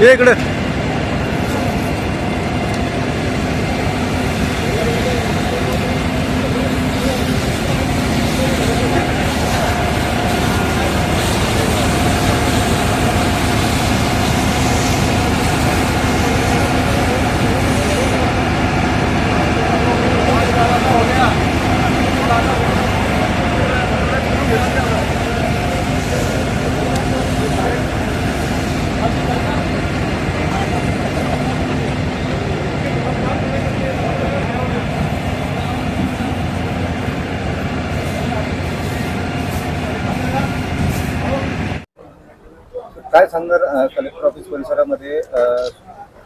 ये इकडे. काय सांगणार कलेक्टर ऑफिस परिसरामध्ये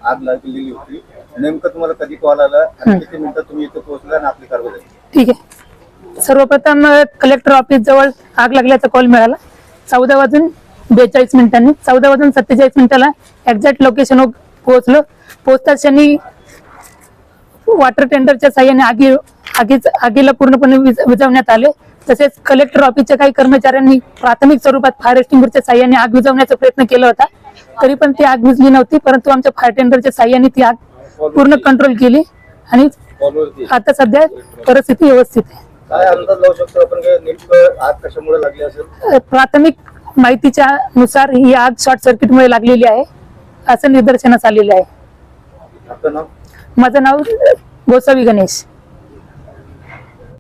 आग लागलेली होती. नेमकं तुम्हाला कधी कॉल आला आणि किती मिनिटं तुम्ही इथे पोहोचला आणि आपली कारवाई झाली? ठीक आहे. सर्वप्रथम कलेक्टर ऑफिस जवळ आग लागल्याचा कॉल मिळाला 14:42 14:47 एक्झॅक्ट लोकेशनवर पोहोचलो. पोहोचताच क्षणी वॉटर टेंडरच्या साहाय्याने आगीला पूर्णपणे विझवण्यात आले. तसेच कलेक्टर ऑफिसच्या काही कर्मचाऱ्यांनी प्राथमिक स्वरूपात फायर एक्सटिंग्विशरच्या साहाय्याने आग विझवण्याचा प्रयत्न केला होता. तरी पण ती आग विझली नव्हती, परंतु आमच्या फायर टेंडरच्या साहाय्याने ती आग पूर्ण कंट्रोल केली आणि आता सध्या परिस्थिती व्यवस्थित आहे. काय अंदाज लावू शकतो आपण नेमकं आग कशामुळे लागली असेल? प्राथमिक माहितीच्या नुसार ही आग शॉर्ट सर्किटमुळे लागलेली आहे असं निदर्शनास आलेले आहे. आपलं नाव? माझं नाव गोसावी गणेश.